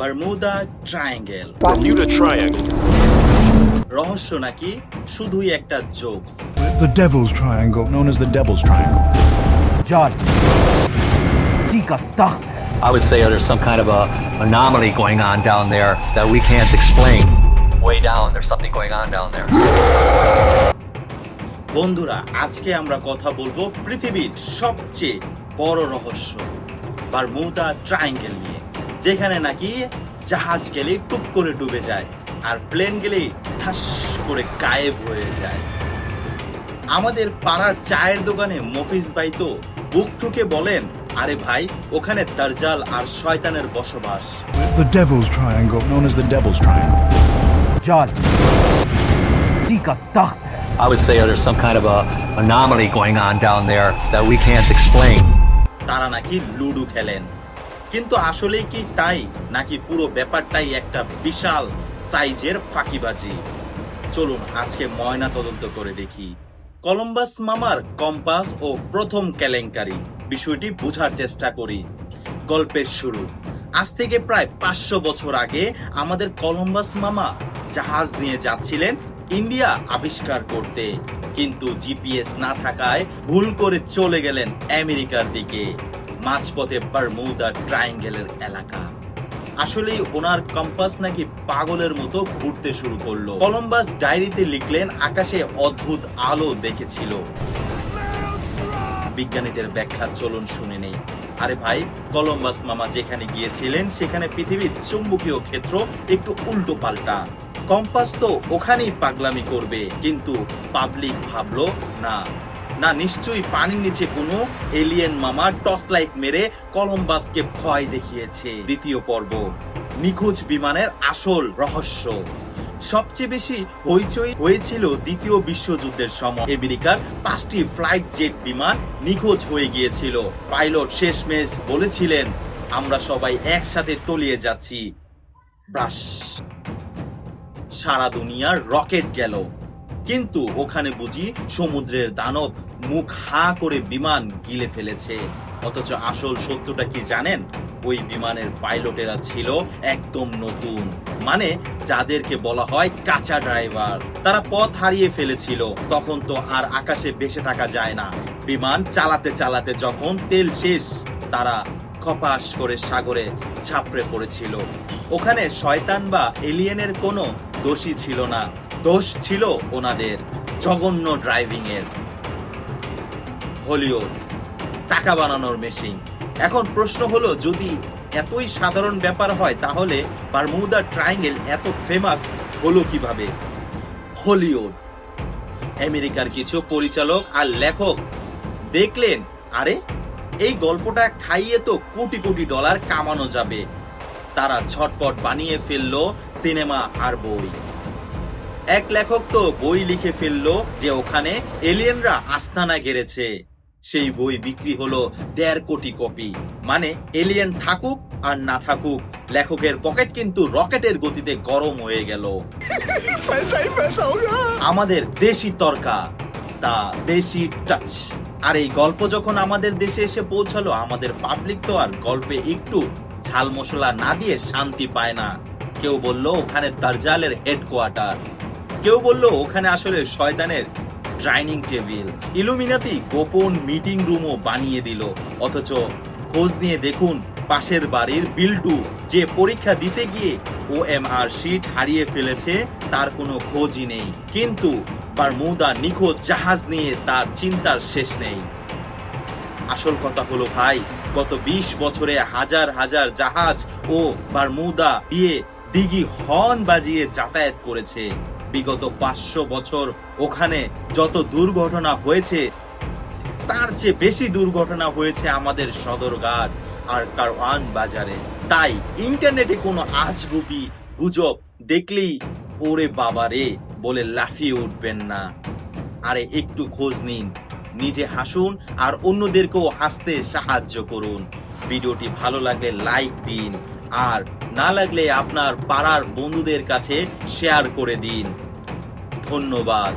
Bermuda triangle. Bermuda Triangle. রহস্য নাকি শুধুই একটা jokes? The Devil's Triangle, known as the Devil's Triangle. जाल टी का तख्त है। I would say there's some kind of a anomaly going on down there that we can't explain. Way down, there's something going on down there. বন্ধুরা, আজকে আমরা কথা বলবো পৃথিবীর সবচেয়ে বড় রহস্য বারমুদা ট্রায়াঙ্গেল নিয়ে, যেখানে নাকি জাহাজ গেলে টুপ করে ডুবে যায় আর প্লেন গেলে ঠাস করে গায়েব হয়ে যায়। আমাদের পাড়ার চায়ের দোকানে মফিজ ভাই তো বুক ঠুকে বলেন, আরে ভাই, ওখানে দাজ্জাল আর শয়তানের বসবাস। The Devil's Triangle, known as the Devil's Triangle. जाल टी का तख्त है। I would say there's some kind of a anomaly going on down there that we can't explain. তারা নাকি লুডো খেলেন, কিন্তু আসলেই কি তাই, নাকি পুরো ব্যাপারটাই একটা বিশাল সাইজের ফাঁকিবাজি? চলুন আজকে ময়না তদন্ত করে দেখি কলম্বাস মামার কম্পাস ও প্রথম কেলেঙ্কারি, বিষয়টি বোঝার চেষ্টা করি। গল্পের শুরু আজ থেকে প্রায় 500 বছর আগে আমাদের কলম্বাস মামা জাহাজ নিয়ে যাচ্ছিলেন ইন্ডিয়া আবিষ্কার করতে, কিন্তু জিপিএস না থাকায় ভুল করে চলে গেলেন আমেরিকার দিকে। মাঝপথে বারমুদা ট্রায়াঙ্গেলের এলাকা। আসলেই ওনার কম্পাস নাকি পাগলের মতো ঘুরতে শুরু করলো। কলম্বাস ডায়েরিতে লিখলেন, আকাশে অদ্ভুত আলো দেখেছিল। বিজ্ঞানীদের ব্যাখ্যা চলুন শুনে নেই। আরে ভাই, কলম্বাস মামা যেখানে গিয়েছিলেন সেখানে পৃথিবীর চুম্বকীয় ক্ষেত্র একটু উল্টো পাল্টা। কম্পাস তো ওখানেই পাগলামি করবে, কিন্তু পাবলিক ভাবলো না না, নিশ্চয়ই পানির নিচে কোনো এলিয়েন মামা টর্চ লাইট মেরে কলম্বাসকে ভয় দেখিয়েছে। দ্বিতীয় পর্ব, নিখোঁজ বিমানের আসল রহস্য। সবচেয়ে বেশি হইচই হয়েছিল দ্বিতীয় বিশ্বযুদ্ধের সময়। আমেরিকার 5টি ফ্লাইট জেট বিমান নিখোঁজ হয়ে গিয়েছিল। পাইলট শেষমেশ বলেছিলেন, আমরা সবাই একসাথে তলিয়ে যাচ্ছি। ব্রাশ, সারা দুনিয়ার রকেট গেল, কিন্তু ওখানে বুঝি সমুদ্রের দানব মুখ হা করে বিমান গিলে ফেলেছে। অথচ আসল সত্যটা কি জানেন? ওই বিমানের পাইলটেরা ছিল একদম নতুন, মানে যাদেরকে বলা হয় কাঁচা ড্রাইভার। তারা পথ হারিয়ে ফেলেছিল। তখন তো আর আকাশে ভেসে থাকা যায় না। বিমান চালাতে চালাতে যখন তেল শেষ, তারা খপাস করে সাগরে ঝাঁপড়ে পড়েছিল। ওখানে শয়তান বা এলিয়েনের কোনো দোষী ছিল না, দোষ ছিল ওনাদের জঘন্য ড্রাইভিং এর। হলিউড টাকা বানানোর মেশিন। এখন প্রশ্ন হলো, যদি এতই সাধারণ ব্যাপার হয়, তাহলে বারমুদা ট্রায়াঙ্গেল এত ফেমাস হলো কিভাবে? হলিউড, আমেরিকার কিছু পরিচালক আর লেখক দেখলেন, আরে এই গল্পটা খাইয়ে তো কোটি কোটি ডলার কামানো যাবে। তারা ঝটপট বানিয়ে ফেললো সিনেমা আর বই। এক লেখক তো বই লিখে ফেললো যে ওখানে এলিয়েনরা আস্তানা গেড়েছে। সেই বই বিক্রি হলো 1.5 কোটি কপি। মানে এলিয়েন থাকুক আর না থাকুক, লেখকের পকেট কিন্তু রকেটের গতিতে গরম হয়ে গেল। আমাদের দেশি তরকা, দা দেশি টাচ। আর এই গল্প যখন আমাদের দেশে এসে পৌঁছালো, আমাদের পাবলিক তো আর গল্পে একটু ঝাল মশলা না দিয়ে শান্তি পায় না। কেউ বলল ওখানে দাজ্জালের হেডকোয়ার্টার, কেউ বলল ওখানে আসলে শয়তানের ডাইনিং টেবিল। ইলুমিনাতি গোপন মিটিং রুমও বানিয়ে দিল। অথচ খোঁজ নিয়ে দেখুন, পাশের বাড়ির বিল্টু যে পরীক্ষা দিতে গিয়ে OMR শিট হারিয়ে ফেলেছে, তার কোনো খোঁজই নেই। কিন্তু বারমুদা নিখোঁজ জাহাজ নিয়ে তার চিন্তার শেষ নেই। আসল কথা হলো ভাই, গত 20 বছরে হাজার হাজার জাহাজ ও বারমুদা দিয়ে দিঘি হর্ন বাজিয়ে যাতায়াত করেছে। বিগত 500 বছর ওখানে যত দুর্ঘটনা হয়েছে, তার চেয়ে বেশি দুর্ঘটনা হয়েছে আমাদের সদরঘাট আর কারওয়ান বাজারে। তাই ইন্টারনেটে কোনো আজগুবি গুজব দেখলেই ওরে বাবারে বলে লাফিয়ে উঠবেন না। আরে একটু খোঁজ নিন, নিজে হাসুন আর অন্যদেরকেও হাসতে সাহায্য করুন। ভিডিওটি ভালো লাগলে লাইক দিন, আর না লাগলে আপনার পাড়ার বন্ধুদের কাছে শেয়ার করে দিন। ধন্যবাদ।